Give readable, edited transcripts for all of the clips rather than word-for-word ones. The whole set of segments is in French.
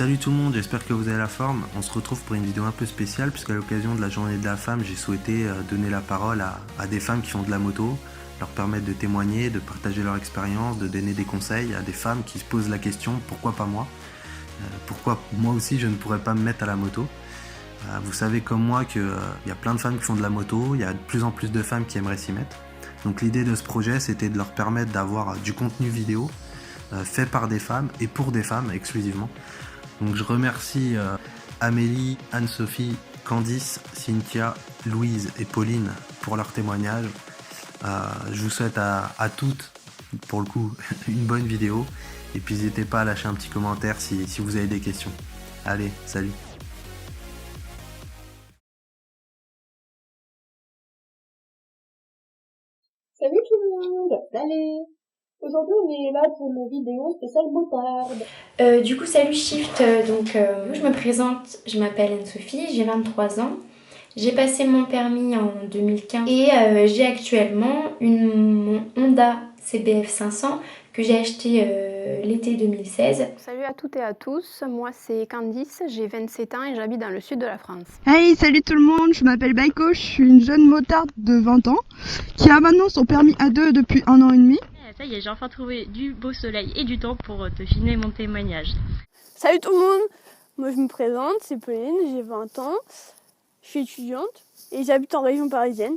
Salut tout le monde, j'espère que vous avez la forme. On se retrouve pour une vidéo un peu spéciale puisqu'à l'occasion de la journée de la femme, j'ai souhaité donner la parole à des femmes qui font de la moto, leur permettre de témoigner, de partager leur expérience, de donner des conseils à des femmes qui se posent la question pourquoi pas moi, pourquoi moi aussi je ne pourrais pas me mettre à la moto. Vous savez comme moi qu'il y a plein de femmes qui font de la moto, il y a de plus en plus de femmes qui aimeraient s'y mettre. Donc l'idée de ce projet, c'était de leur permettre d'avoir du contenu vidéo fait par des femmes et pour des femmes exclusivement. Donc je remercie Amélie, Anne-Sophie, Candice, Cynthia, Louise et Pauline pour leur témoignage. Je vous souhaite à toutes, pour le coup, une bonne vidéo. Et puis n'hésitez pas à lâcher un petit commentaire si vous avez des questions. Allez, salut! Salut tout le monde, salut. Aujourd'hui on est là pour une vidéo spéciale motarde. Du coup salut Shift, je me présente, je m'appelle Anne-Sophie, j'ai 23 ans. J'ai passé mon permis en 2015 et j'ai actuellement mon Honda CBF 500 que j'ai acheté l'été 2016. Salut à toutes et à tous, moi c'est Candice, j'ai 27 ans et j'habite dans le sud de la France. Hey, salut tout le monde, je m'appelle Baiko, je suis une jeune motarde de 20 ans qui a maintenant son permis A2 depuis 1 an et demi. Ça y est, j'ai enfin trouvé du beau soleil et du temps pour te filmer mon témoignage. Salut tout le monde, moi je me présente, c'est Pauline, j'ai 20 ans, je suis étudiante et j'habite en région parisienne.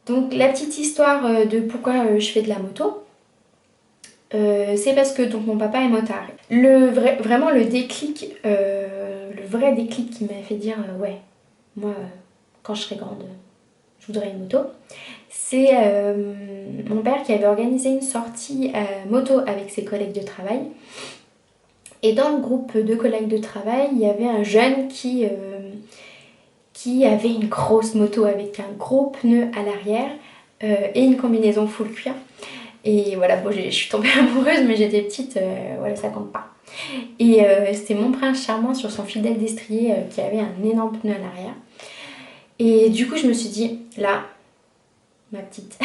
Donc la petite histoire de pourquoi je fais de la moto, c'est parce que donc, mon papa est motard. Vraiment le déclic, le vrai déclic qui m'a fait dire ouais, moi quand je serai grande, je voudrais une moto, c'est mon père qui avait organisé une sortie moto avec ses collègues de travail. Et dans le groupe de collègues de travail, il y avait un jeune qui avait une grosse moto avec un gros pneu à l'arrière et une combinaison full cuir. Et voilà, bon, je suis tombée amoureuse, mais j'étais petite, voilà, ça compte pas. Et c'était mon prince charmant sur son fidèle destrier qui avait un énorme pneu à l'arrière. Et du coup, je me suis dit, là, ma petite,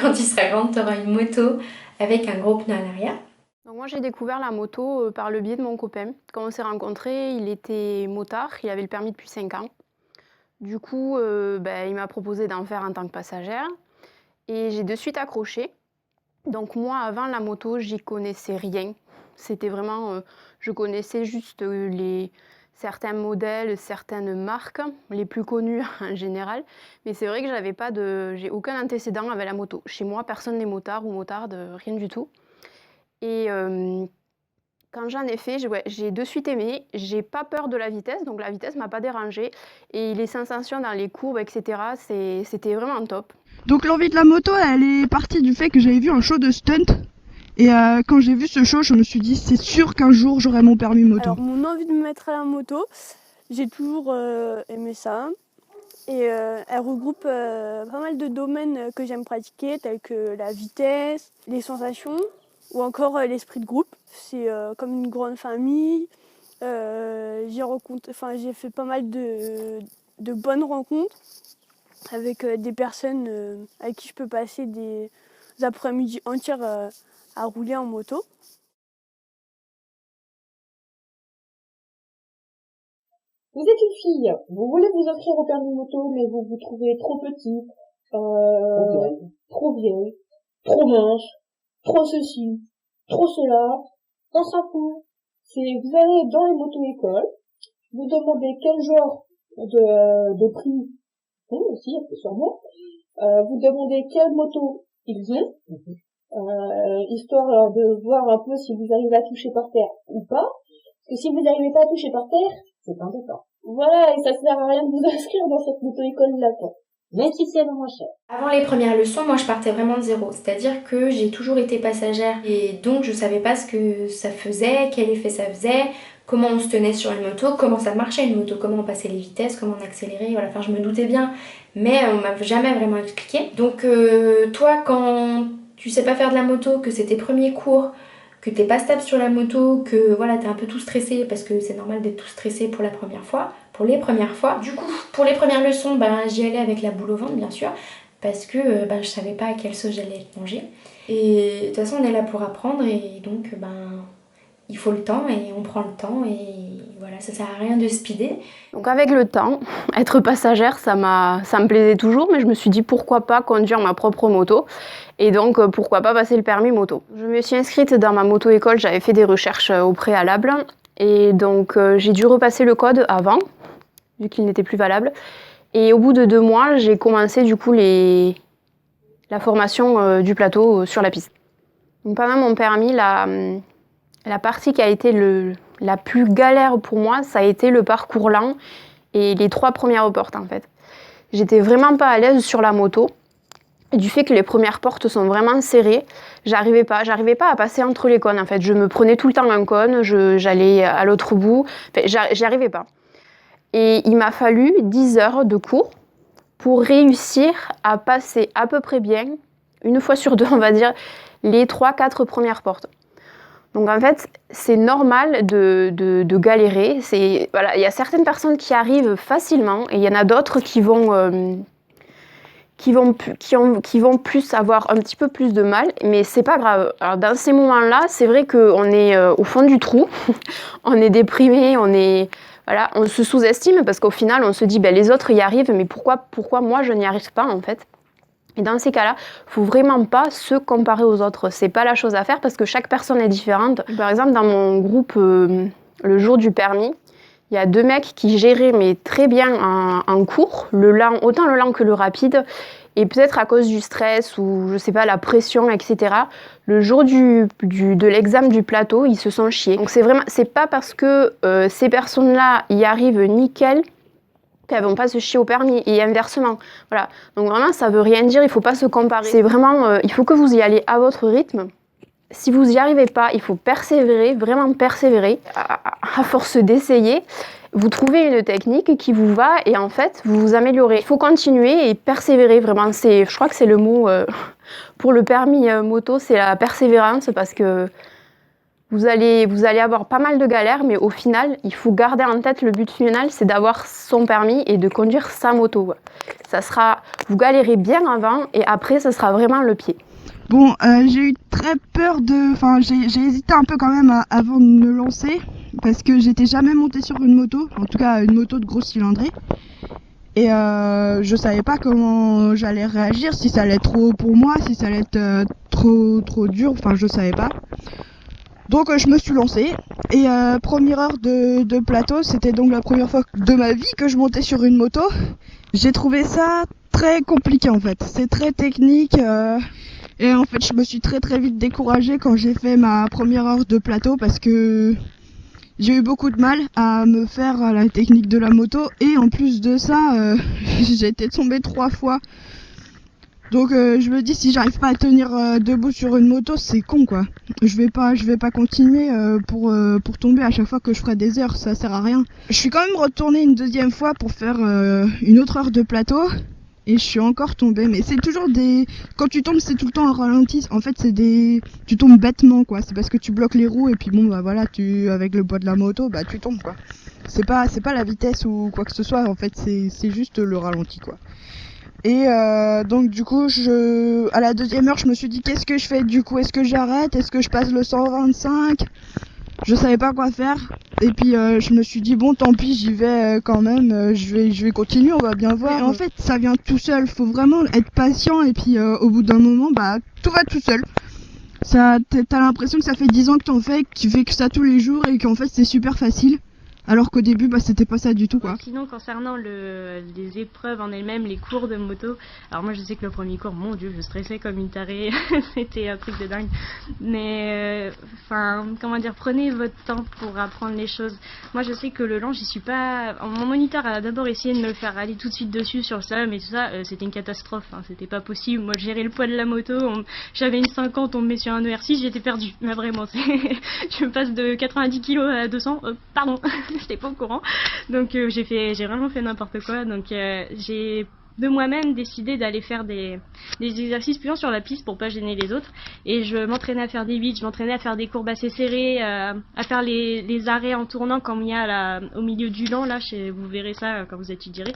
quand tu seras grande, tu auras une moto avec un gros pneu à l'arrière. Donc moi j'ai découvert la moto par le biais de mon copain. Quand on s'est rencontrés, il était motard, il avait le permis depuis 5 ans. Du coup, il m'a proposé d'en faire en tant que passagère et j'ai de suite accroché. Donc moi, avant la moto, j'y connaissais rien. C'était vraiment, je connaissais juste certains modèles, certaines marques, les plus connues en général. Mais c'est vrai que j'ai aucun antécédent avec la moto. Chez moi, personne n'est motard ou motarde, rien du tout. Et quand j'en ai fait, j'ai de suite aimé. J'ai pas peur de la vitesse, donc la vitesse m'a pas dérangée. Et les sensations dans les courbes, etc., c'était vraiment top. Donc l'envie de la moto, elle est partie du fait que j'avais vu un show de stunt. Et quand j'ai vu ce show, je me suis dit c'est sûr qu'un jour j'aurai mon permis moto. Alors mon envie de me mettre à la moto, j'ai toujours aimé ça. Et elle regroupe pas mal de domaines que j'aime pratiquer, tels que la vitesse, les sensations, ou encore l'esprit de groupe. C'est comme une grande famille. J'ai fait pas mal de bonnes rencontres avec des personnes avec qui je peux passer des après-midi entières à rouler en moto. Vous êtes une fille, vous voulez vous inscrire au permis moto, mais vous vous trouvez trop petite, trop vieille, trop mince, trop ceci, trop cela, on s'en fout. Vous allez dans les moto-écoles, vous demandez quel genre de prix, aussi, sûrement, vous demandez quelle moto ils ont, histoire de voir un peu si vous arrivez à toucher par terre ou pas, parce que si vous n'arrivez pas à toucher par terre, c'est embêtant. Voilà, et ça sert à rien de vous inscrire dans cette moto-école-là, quoi. Même si c'est moins cher. Avant les premières leçons, moi je partais vraiment de zéro, c'est-à-dire que j'ai toujours été passagère et donc je savais pas ce que ça faisait, quel effet ça faisait, comment on se tenait sur une moto, comment ça marchait une moto, comment on passait les vitesses, comment on accélérait, voilà, enfin je me doutais bien, mais on m'a jamais vraiment expliqué. Donc toi quand tu sais pas faire de la moto, que c'est tes premiers cours, que t'es pas stable sur la moto, que voilà t'es un peu tout stressé parce que c'est normal d'être tout stressé pour la première fois, pour les premières fois. Du coup, pour les premières leçons, j'y allais avec la boule au ventre bien sûr. parce que je savais pas à quelle sauce j'allais être mangée. Et de toute façon, on est là pour apprendre et donc il faut le temps et on prend le temps et voilà, ça sert à rien de speeder. Donc avec le temps, être passagère, ça me plaisait toujours, mais je me suis dit pourquoi pas conduire ma propre moto et donc pourquoi pas passer le permis moto. Je me suis inscrite dans ma moto-école, j'avais fait des recherches au préalable et donc j'ai dû repasser le code avant, vu qu'il n'était plus valable. Et au bout de 2 mois, j'ai commencé du coup la formation du plateau sur la piste. Donc pendant mon permis, la partie qui a été la plus galère pour moi, ça a été le parcours lent et les 3 premières portes en fait. J'étais vraiment pas à l'aise sur la moto. Du fait que les premières portes sont vraiment serrées, j'arrivais pas à passer entre les cônes en fait. Je me prenais tout le temps un cône, j'allais à l'autre bout, enfin, j'y arrivais pas. Et il m'a fallu 10 heures de cours pour réussir à passer à peu près bien, une fois sur 2 on va dire, les 3-4 premières portes. Donc en fait, c'est normal de galérer. Voilà, il y a certaines personnes qui arrivent facilement et il y en a d'autres qui vont plus avoir un petit peu plus de mal, mais c'est pas grave. Alors dans ces moments-là, c'est vrai qu'on est au fond du trou, on est déprimé, on se sous-estime parce qu'au final, on se dit les autres y arrivent, mais pourquoi moi je n'y arrive pas en fait? Et dans ces cas-là, faut vraiment pas se comparer aux autres. C'est pas la chose à faire parce que chaque personne est différente. Par exemple, dans mon groupe, le jour du permis, il y a 2 mecs qui géraient mais très bien en cours, autant le lent que le rapide. Et peut-être à cause du stress ou je sais pas, la pression, etc. Le jour de l'examen du plateau, ils se sont chiés. Donc c'est pas parce que ces personnes-là y arrivent nickel qu'elles vont pas se chier au permis et inversement. Voilà. Donc vraiment, ça veut rien dire, il faut pas se comparer. C'est vraiment, il faut que vous y allez à votre rythme. Si vous n'y arrivez pas, il faut persévérer, vraiment persévérer. À force d'essayer, vous trouvez une technique qui vous va et en fait, vous vous améliorez. Il faut continuer et persévérer vraiment. Je crois que c'est le mot pour le permis moto, c'est la persévérance parce que vous allez avoir pas mal de galères, mais au final, il faut garder en tête le but final, c'est d'avoir son permis et de conduire sa moto. Vous galérez bien avant et après, ça sera vraiment le pied. Bon, j'ai eu très peur j'ai hésité un peu quand même avant de me lancer, parce que j'étais jamais montée sur une moto, en tout cas une moto de grosse cylindrée. Et je savais pas comment j'allais réagir, si ça allait être trop haut pour moi, si ça allait être trop dur, je savais pas. Donc je me suis lancée et première heure de plateau, c'était donc la première fois de ma vie que je montais sur une moto. J'ai trouvé ça très compliqué en fait, c'est très technique et en fait je me suis très vite découragée quand j'ai fait ma première heure de plateau parce que j'ai eu beaucoup de mal à me faire la technique de la moto et en plus de ça j'ai été tombée 3 fois. Donc je me dis si j'arrive pas à tenir debout sur une moto, c'est con quoi. Je vais pas continuer pour tomber à chaque fois que je ferai des heures, ça sert à rien. Je suis quand même retournée une 2e fois pour faire une autre heure de plateau et je suis encore tombée, mais c'est toujours quand tu tombes, c'est tout le temps en ralenti. En fait, tu tombes bêtement quoi, c'est parce que tu bloques les roues et puis voilà, avec le poids de la moto, tu tombes quoi. C'est pas la vitesse ou quoi que ce soit, en fait, c'est juste le ralenti quoi. Et donc du coup, à la 2e heure, je me suis dit qu'est-ce que je fais du coup? Est-ce que j'arrête? Est-ce que je passe le 125? Je savais pas quoi faire. Et puis je me suis dit bon, tant pis, j'y vais quand même. Je vais continuer, on va bien voir. Et en fait, ça vient tout seul. Faut vraiment être patient et puis au bout d'un moment, tout va tout seul. T'as l'impression que ça fait 10 ans que t'en fais, que tu fais que ça tous les jours et qu'en fait c'est super facile. Alors qu'au début, c'était pas ça du tout quoi. Sinon, concernant les épreuves en elles-mêmes, les cours de moto, alors moi je sais que le premier cours, mon dieu, je stressais comme une tarée, c'était un truc de dingue. Mais prenez votre temps pour apprendre les choses. Moi je sais que le lent, j'y suis pas. Mon moniteur a d'abord essayé de me faire aller tout de suite dessus sur le slalom et tout ça, c'était une catastrophe, c'était pas possible. Moi je gérais le poids de la moto, j'avais une 50, on me met sur un ER6, j'étais perdue. Mais vraiment, je passe de 90 kg à 200, pardon. J'étais pas au courant, donc j'ai vraiment fait n'importe quoi. Donc j'ai de moi-même décidé d'aller faire des exercices plus lents sur la piste pour pas gêner les autres, et je m'entraînais à faire des 8, je m'entraînais à faire des courbes assez serrées, à faire les arrêts en tournant comme il y a au milieu du lent là, vous verrez ça quand vous étudierez.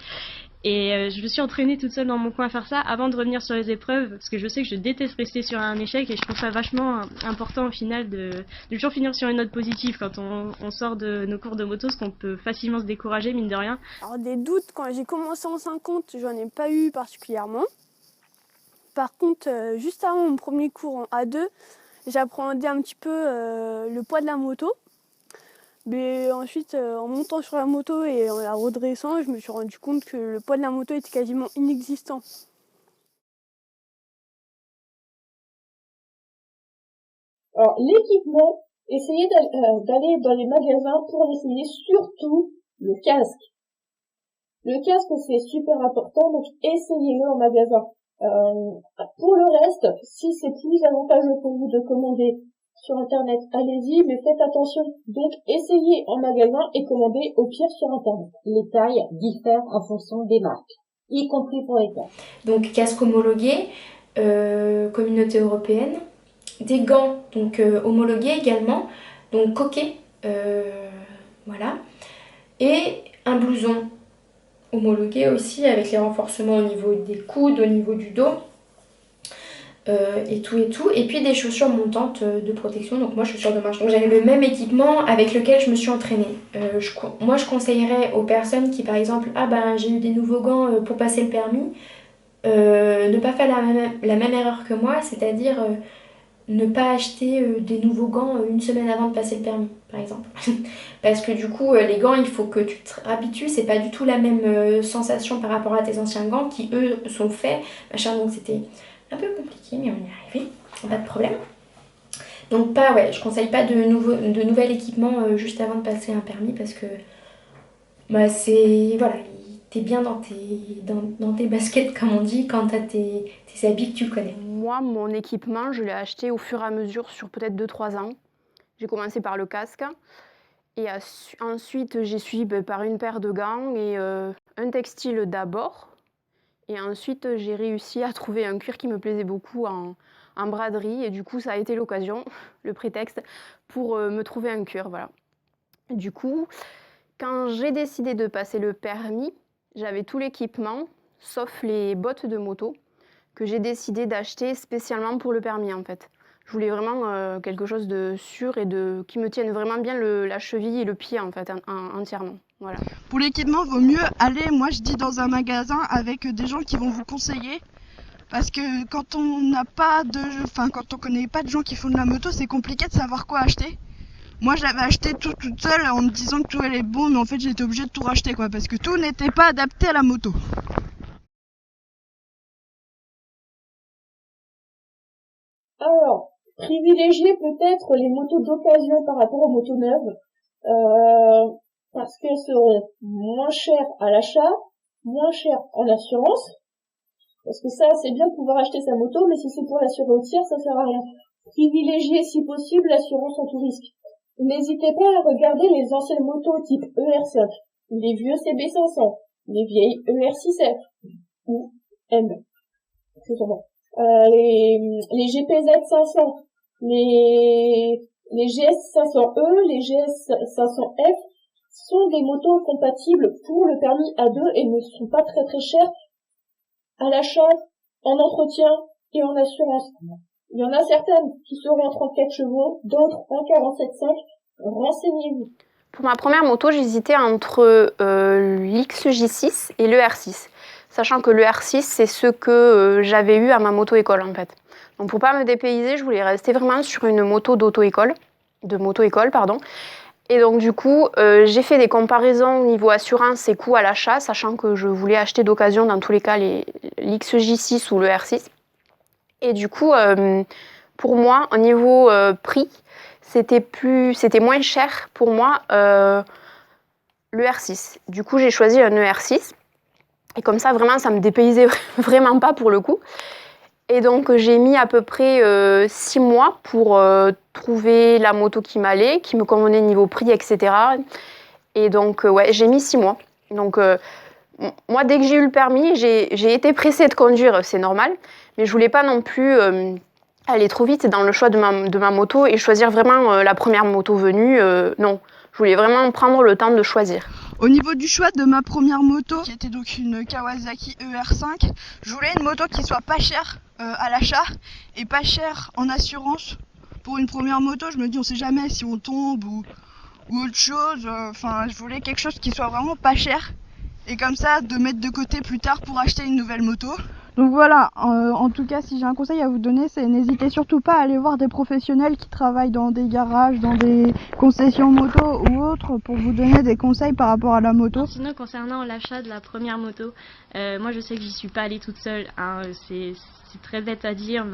Et je me suis entraînée toute seule dans mon coin à faire ça avant de revenir sur les épreuves, parce que je sais que je déteste rester sur un échec et je trouve ça vachement important au final de toujours finir sur une note positive quand on sort de nos cours de moto, parce qu'on peut facilement se décourager, mine de rien. Alors des doutes, quand j'ai commencé en 50, j'en ai pas eu particulièrement. Par contre, juste avant mon premier cours en A2, j'appréhendais un petit peu le poids de la moto. Mais ensuite, en montant sur la moto et en la redressant, je me suis rendu compte que le poids de la moto était quasiment inexistant. Alors, l'équipement, essayez d'aller dans les magasins pour essayer surtout le casque. Le casque, c'est super important, donc essayez-le en magasin. Pour le reste, si c'est plus avantageux pour vous de commander sur internet, allez-y, mais faites attention. Donc, essayez en magasin et commandez au pire sur internet. Les tailles diffèrent en fonction des marques, y compris pour les casques. Donc casque homologué, communauté européenne, des gants donc homologués également, donc coquets, voilà, et un blouson homologué aussi avec les renforcements au niveau des coudes, au niveau du dos. Et tout, et puis des chaussures montantes de protection, donc moi chaussures de marche. Donc j'avais le même équipement avec lequel je me suis entraînée. Moi je conseillerais aux personnes qui par exemple, j'ai eu des nouveaux gants pour passer le permis, ne pas faire la même erreur que moi, c'est-à-dire ne pas acheter des nouveaux gants une semaine avant de passer le permis, par exemple. Parce que du coup, les gants, il faut que tu te habitues, c'est pas du tout la même sensation par rapport à tes anciens gants qui eux sont faits, machin, donc c'était un peu compliqué, mais on y est arrivé, pas de problème. Donc je conseille pas de nouvel équipement juste avant de passer un permis parce que t'es bien dans tes baskets comme on dit quand t'as tes habits que tu connais. Moi, mon équipement, je l'ai acheté au fur et à mesure sur peut-être 2-3 ans. J'ai commencé par le casque et ensuite j'ai suivi par une paire de gants et un textile d'abord. Et ensuite, j'ai réussi à trouver un cuir qui me plaisait beaucoup en braderie. Et du coup, ça a été l'occasion, le prétexte, pour me trouver un cuir. Voilà. Du coup, quand j'ai décidé de passer le permis, j'avais tout l'équipement, sauf les bottes de moto, que j'ai décidé d'acheter spécialement pour le permis, en fait. Je voulais vraiment quelque chose de sûr et qui me tienne vraiment bien la cheville et le pied, en fait, entièrement. Voilà. Pour l'équipement, vaut mieux aller, moi je dis, dans un magasin avec des gens qui vont vous conseiller. Parce que quand on connaît pas de gens qui font de la moto, c'est compliqué de savoir quoi acheter. Moi je l'avais acheté toute seule en me disant que tout allait bon, mais en fait j'étais obligée de tout racheter parce que tout n'était pas adapté à la moto. Alors, privilégiez peut-être les motos d'occasion par rapport aux motos neuves. Parce qu'elles seront moins chères à l'achat, moins chères en assurance. Parce que ça, c'est bien de pouvoir acheter sa moto, mais si c'est pour l'assurer au tiers, ça sert à rien. Privilégiez, si possible, l'assurance en tout risque. N'hésitez pas à regarder les anciennes motos type ER5, les vieux CB500, les vieilles ER6F, ou M. Les GPZ500, les GS500E, les GS500F, sont des motos compatibles pour le permis A2 et ne sont pas très très chères à l'achat, en entretien et en assurance. Il y en a certaines qui seront en 34 chevaux, d'autres en 47,5. Renseignez-vous. Pour ma première moto, j'hésitais entre l'XJ6 et le R6. Sachant que le R6, c'est ce que j'avais eu à ma moto-école en fait. Donc pour pas me dépayser, je voulais rester vraiment sur une moto moto-école. Et donc du coup, j'ai fait des comparaisons au niveau assurance et coût à l'achat, sachant que je voulais acheter d'occasion dans tous les cas l'XJ6 ou le R6. Et du coup, pour moi, au niveau prix, c'était moins cher pour moi le R6. Du coup, j'ai choisi un ER6. Et comme ça, vraiment, ça me dépaysait vraiment pas pour le coup. Et donc, j'ai mis à peu près 6 mois pour trouver la moto qui m'allait, qui me convenait niveau prix, etc. Et donc, j'ai mis 6 mois. Donc, moi, dès que j'ai eu le permis, j'ai été pressée de conduire, c'est normal. Mais je voulais pas non plus aller trop vite dans le choix de ma moto et choisir vraiment la première moto venue. Non, je Je voulais vraiment prendre le temps de choisir. Au niveau du choix de ma première moto, qui était donc une Kawasaki ER5, je voulais une moto qui soit pas chère à l'achat et pas chère en assurance. Pour une première moto, je me dis on sait jamais si on tombe ou autre chose. Enfin, je voulais quelque chose qui soit vraiment pas cher et comme ça de mettre de côté plus tard pour acheter une nouvelle moto. Donc voilà, en tout cas, si j'ai un conseil à vous donner, c'est n'hésitez surtout pas à aller voir des professionnels qui travaillent dans des garages, dans des concessions moto ou autres pour vous donner des conseils par rapport à la moto. Sinon, concernant l'achat de la première moto, moi je sais que j'y suis pas allée toute seule, hein, c'est très bête à dire,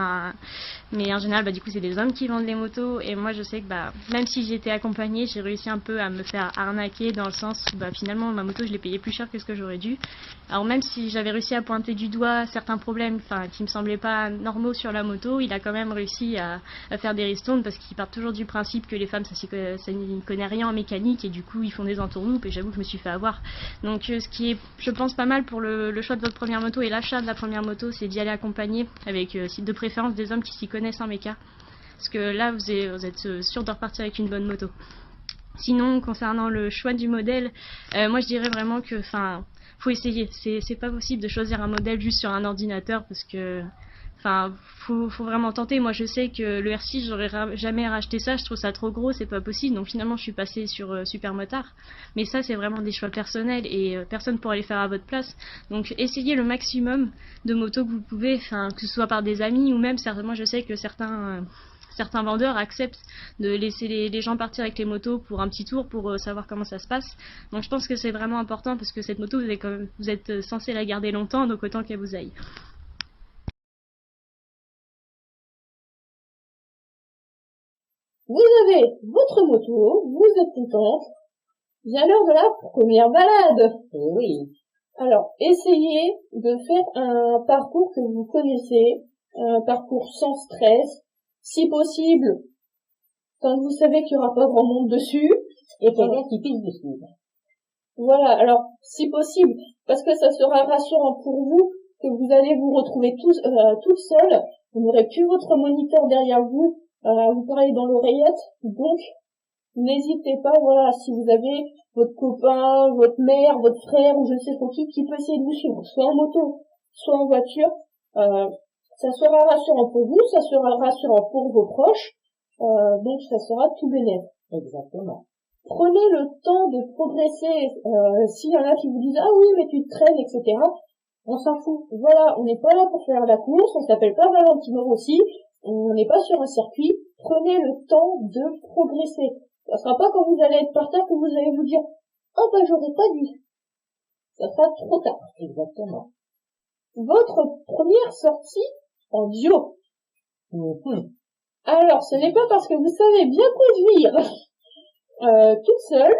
mais en général, du coup, c'est des hommes qui vendent les motos, et moi je sais que même si j'étais accompagnée, j'ai réussi un peu à me faire arnaquer dans le sens où finalement ma moto je l'ai payée plus cher que ce que j'aurais dû. Alors même si j'avais réussi à pointer du doigt certains problèmes qui me semblaient pas normaux sur la moto, il a quand même réussi à faire des ristournes parce qu'il part toujours du principe que les femmes ça n'y connaît rien en mécanique et du coup ils font des entourloupes, et j'avoue que je me suis fait avoir. Donc ce qui est, je pense, pas mal pour le choix de votre première moto et l'achat de la première moto, c'est d'y aller accompagné avec de préférence des hommes qui s'y connaissent en méca, parce que là vous êtes sûr de repartir avec une bonne moto. Sinon, concernant le choix du modèle, moi je dirais vraiment que faut essayer. C'est pas possible de choisir un modèle juste sur un ordinateur parce que faut vraiment tenter. Moi je sais que le R6 j'aurais jamais racheté ça, je trouve ça trop gros, c'est pas possible, donc finalement je suis passée sur Supermotard. Mais ça c'est vraiment des choix personnels et personne pourra les faire à votre place. Donc essayez le maximum de motos que vous pouvez, que ce soit par des amis ou même moi je sais que certains vendeurs acceptent de laisser les gens partir avec les motos pour un petit tour pour savoir comment ça se passe. Donc je pense que c'est vraiment important parce que cette moto vous êtes censé la garder longtemps, donc autant qu'elle vous aille. Vous avez votre moto, vous êtes contente, vient l'heure de la première balade. Oui. Alors, essayez de faire un parcours que vous connaissez, un parcours sans stress, si possible, quand vous savez qu'il n'y aura pas grand monde dessus. Et quelqu'un qui puisse vous suivre. Voilà, alors, si possible, parce que ça sera rassurant pour vous, que vous allez vous retrouver toute seule, vous n'aurez plus votre moniteur derrière vous, vous parlez dans l'oreillette, donc n'hésitez pas, voilà, si vous avez votre copain, votre mère, votre frère ou je ne sais pas qui peut essayer de vous suivre, soit en moto, soit en voiture, ça sera rassurant pour vous, ça sera rassurant pour vos proches, donc ça sera tout bénéfique. Exactement. Prenez le temps de progresser, s'il y en a qui vous disent ah oui mais tu te traînes, etc. On s'en fout, voilà, on n'est pas là pour faire la course, on s'appelle pas Valentino Rossi, on n'est pas sur un circuit, prenez le temps de progresser. Ça sera pas quand vous allez être par terre que vous allez vous dire oh j'aurais pas dû. Ça sera trop tard. Exactement. Votre première sortie en duo. Alors, ce n'est pas parce que vous savez bien conduire toute seule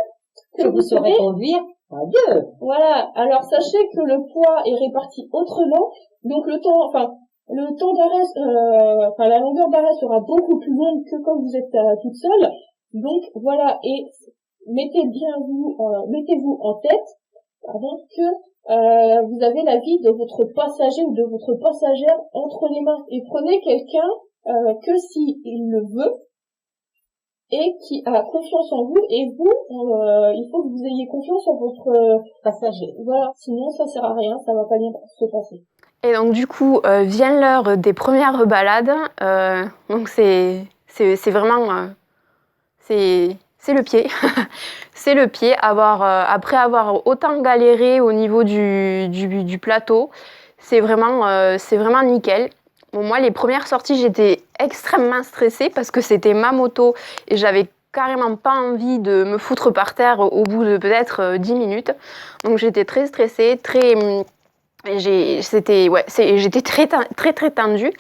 que vous saurez conduire à deux. Voilà. Alors, sachez que le poids est réparti autrement, donc le temps d'arrêt, la longueur d'arrêt sera beaucoup plus longue que quand vous êtes toute seule. Donc voilà, et mettez-vous en tête, que vous avez la vie de votre passager ou de votre passagère entre les mains, et prenez quelqu'un que si il le veut et qui a confiance en vous, et vous, il faut que vous ayez confiance en votre passager. Voilà, sinon ça sert à rien, ça va pas bien se passer. Et donc du coup, vient l'heure des premières balades. Donc c'est vraiment c'est le pied. C'est le pied. Après avoir autant galéré au niveau du plateau, c'est vraiment nickel. Bon, moi, les premières sorties, j'étais extrêmement stressée parce que c'était ma moto et j'avais carrément pas envie de me foutre par terre au bout de peut-être 10 minutes. Donc j'étais très stressée, j'étais très tendue.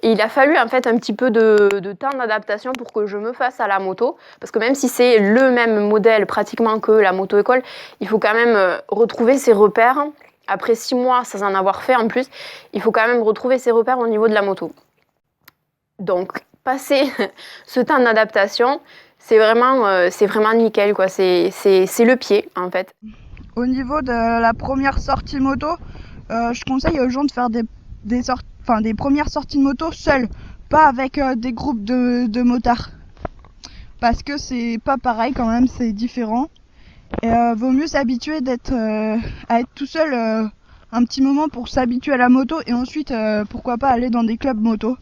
Et il a fallu en fait un petit peu de temps d'adaptation pour que je me fasse à la moto, parce que même si c'est le même modèle pratiquement que la moto école, il faut quand même retrouver ses repères. Après 6 mois sans en avoir fait en plus, il faut quand même retrouver ses repères au niveau de la moto. Donc passer ce temps d'adaptation, c'est vraiment nickel, quoi. C'est le pied en fait. Au niveau de la première sortie moto, je conseille aux gens de faire des premières sorties de moto seuls, pas avec des groupes de motards. parce que c'est pas pareil quand même, c'est différent. Et vaut mieux s'habituer à être tout seul un petit moment pour s'habituer à la moto et ensuite pourquoi pas aller dans des clubs moto.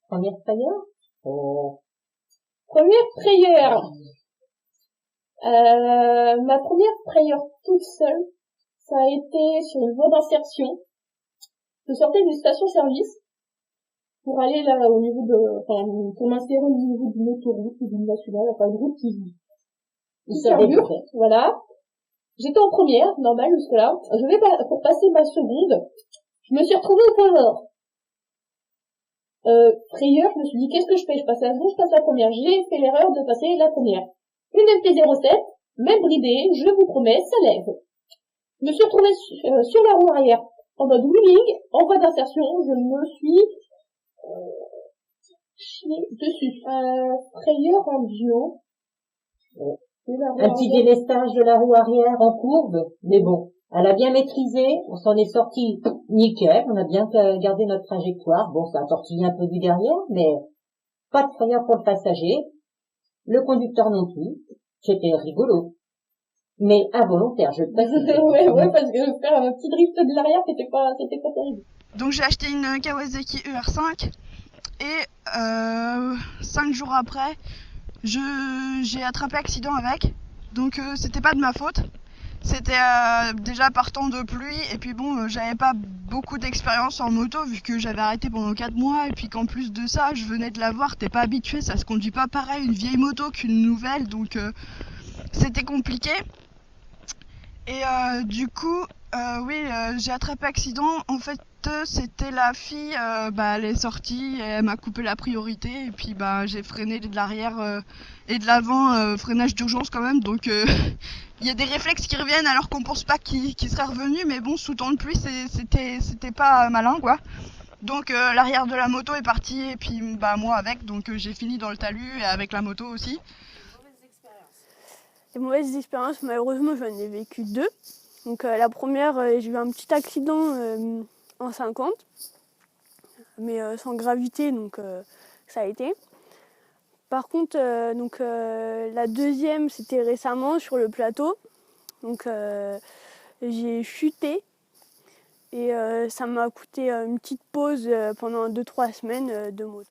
Première frayeur? Première frayeur. Ma première frayeur toute seule, ça a été sur une voie d'insertion. Je sortais d'une station-service pour aller là au niveau pour m'insérer au niveau d'une autoroute ou d'une nationale, enfin une route qui carbure, voilà. J'étais en première, normal jusque là. Pour passer ma seconde, je me suis retrouvée au point mort. Frayeur, je me suis dit qu'est-ce que je fais? Je passe la seconde, je passe la première. J'ai fait l'erreur de passer la première. Une MT-07, même bridée, je vous promets, ça lève. Je me suis retrouvée sur la roue arrière, en mode wheeling, en voie d'insertion, je me suis chié dessus. Frayeur en duo. Un petit délestage de la roue arrière en courbe, mais bon, elle a bien maîtrisé, on s'en est sorti nickel, on a bien gardé notre trajectoire. Bon, ça a tortillé un peu du derrière, mais pas de frayeur pour le passager, le conducteur non plus. C'était rigolo, mais involontaire, je le précise. ouais, parce que faire un petit drift de l'arrière, c'était pas terrible. Donc j'ai acheté une Kawasaki ER5 et 5 jours après, j'ai attrapé accident avec. Donc c'était pas de ma faute. C'était déjà par temps de pluie et puis bon, j'avais pas beaucoup d'expérience en moto vu que j'avais arrêté pendant 4 mois et puis qu'en plus de ça, je venais de l'avoir, t'es pas habitué, ça se conduit pas pareil une vieille moto qu'une nouvelle, donc c'était compliqué. Et du coup, j'ai attrapé accident. En fait, c'était la fille, elle est sortie, elle m'a coupé la priorité et puis j'ai freiné de l'arrière et de l'avant, freinage d'urgence quand même. Donc il y a des réflexes qui reviennent alors qu'on pense pas qu'ils seraient revenus, mais bon, sous temps de pluie, c'était pas malin quoi. Donc l'arrière de la moto est parti et puis moi avec, donc j'ai fini dans le talus et avec la moto aussi. Les mauvaises expériences, malheureusement, j'en ai vécu 2. Donc la première, j'ai eu un petit accident en 50, mais sans gravité, donc ça a été. Par contre, la deuxième, c'était récemment sur le plateau. Donc j'ai chuté et ça m'a coûté une petite pause pendant 2-3 semaines de moto.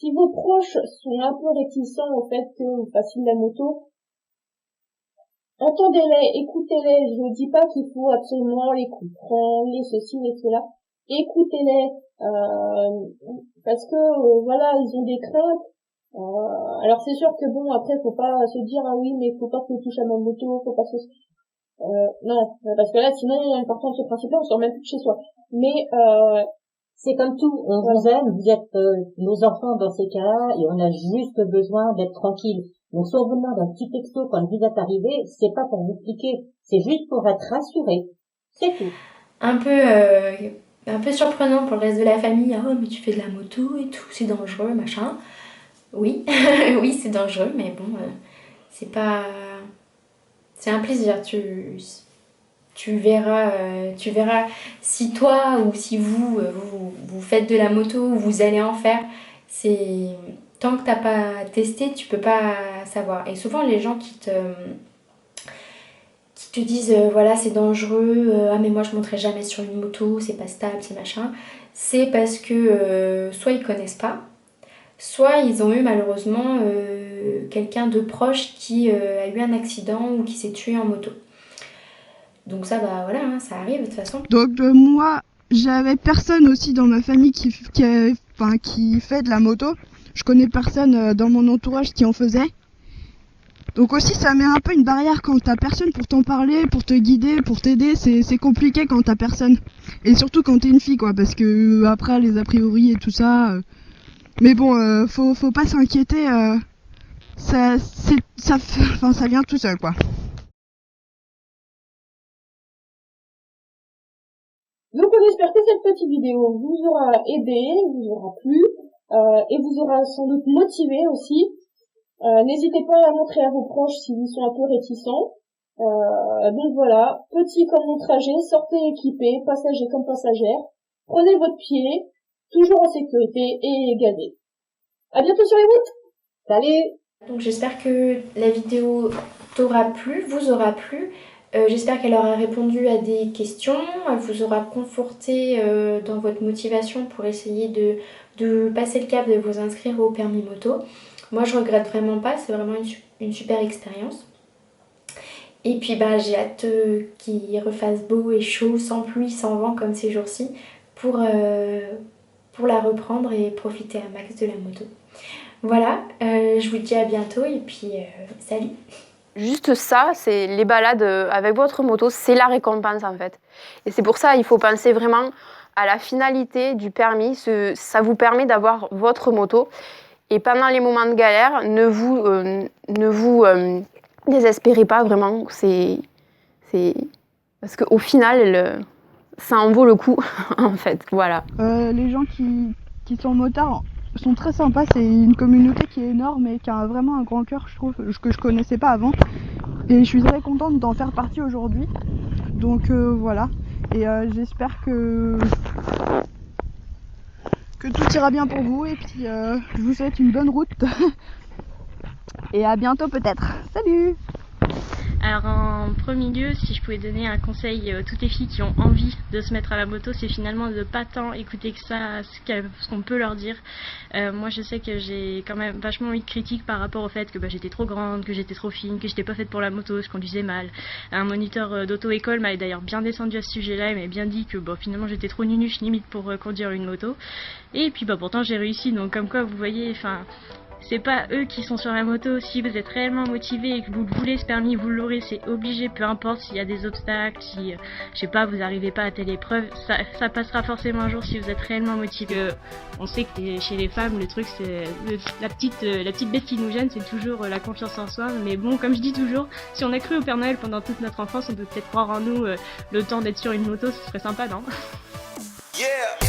Si vos proches sont un peu réticents au fait que vous fassiez de la moto, entendez-les, écoutez-les. Je ne dis pas qu'il faut absolument les comprendre, les ceci, les cela. Écoutez-les, parce que ils ont des craintes. Alors c'est sûr que bon, après faut pas se dire ah oui mais faut pas que je touche à ma moto, faut pas que non, parce que là sinon partant de ce principe-là on sort même plus de chez soi. Mais c'est comme tout, on vous aime, vous êtes nos enfants dans ces cas-là et on a juste besoin d'être tranquille. Donc si on vous demande un petit texto quand vous êtes arrivé, c'est pas pour vous cliquer, c'est juste pour être rassuré. C'est tout. Un peu surprenant pour le reste de la famille. Oh mais tu fais de la moto et tout, c'est dangereux, machin. Oui, oui c'est dangereux, mais bon, c'est pas... C'est un plaisir, tu verras si toi ou si vous faites de la moto ou vous allez en faire, c'est tant que t'as pas testé, tu peux pas savoir. Et souvent les gens qui te disent voilà c'est dangereux, ah mais moi je monterai jamais sur une moto, c'est pas stable, c'est machin, c'est parce que soit ils connaissent pas, soit ils ont eu malheureusement quelqu'un de proche qui a eu un accident ou qui s'est tué en moto. Donc ça, ça arrive de toute façon. Donc moi, j'avais personne aussi dans ma famille qui fait de la moto. Je connais personne dans mon entourage qui en faisait. Donc aussi, ça met un peu une barrière quand t'as personne pour t'en parler, pour te guider, pour t'aider. C'est compliqué quand t'as personne. Et surtout quand t'es une fille, quoi, parce que après les a priori et tout ça. Mais bon, faut pas s'inquiéter. Ça vient tout seul, quoi. Donc on espère que cette petite vidéo vous aura aidé, vous aura plu, et vous aura sans doute motivé aussi. N'hésitez pas à montrer à vos proches s'ils sont un peu réticents. Donc voilà, petit comme mon trajet, sortez équipés, passagers comme passagères, prenez votre pied, toujours en sécurité et gazez. À bientôt sur les routes. Salut. Donc j'espère que la vidéo t'aura plu, vous aura plu. J'espère qu'elle aura répondu à des questions, elle vous aura conforté dans votre motivation pour essayer de passer le cap de vous inscrire au permis moto. Moi je regrette vraiment pas, c'est vraiment une super expérience. Et puis j'ai hâte qu'il refasse beau et chaud, sans pluie, sans vent comme ces jours-ci, pour la reprendre et profiter un max de la moto. Voilà, je vous dis à bientôt et puis salut. Juste ça, c'est les balades avec votre moto, c'est la récompense en fait. Et c'est pour ça qu'il faut penser vraiment à la finalité du permis. Ça vous permet d'avoir votre moto. Et pendant les moments de galère, ne vous désespérez pas vraiment. Parce qu'au final, ça en vaut le coup en fait. Voilà. Les gens qui sont motards sont très sympas, c'est une communauté qui est énorme et qui a vraiment un grand cœur, je trouve, que je connaissais pas avant. Et je suis très contente d'en faire partie aujourd'hui. Donc voilà. Et j'espère que tout ira bien pour vous. Et puis je vous souhaite une bonne route. Et à bientôt peut-être. Salut! Alors en premier lieu, si je pouvais donner un conseil à toutes les filles qui ont envie de se mettre à la moto, c'est finalement de ne pas tant écouter que ça ce qu'on peut leur dire. Moi je sais que j'ai quand même vachement eu de critiques par rapport au fait que j'étais trop grande, que j'étais trop fine, que j'étais pas faite pour la moto, je conduisais mal. Un moniteur d'auto-école m'avait d'ailleurs bien descendu à ce sujet-là, il m'avait bien dit que finalement j'étais trop nunuche limite pour conduire une moto. Et puis pourtant j'ai réussi, donc comme quoi vous voyez, c'est pas eux qui sont sur la moto. Si vous êtes réellement motivé et que vous voulez ce permis, vous l'aurez, c'est obligé, peu importe s'il y a des obstacles, si, je sais pas, vous n'arrivez pas à telle épreuve, ça passera forcément un jour si vous êtes réellement motivé. On sait que chez les femmes, le truc, c'est la petite bête qui nous gêne, c'est toujours la confiance en soi. Mais bon, comme je dis toujours, si on a cru au Père Noël pendant toute notre enfance, on peut peut-être croire en nous le temps d'être sur une moto, ce serait sympa, non? Yeah.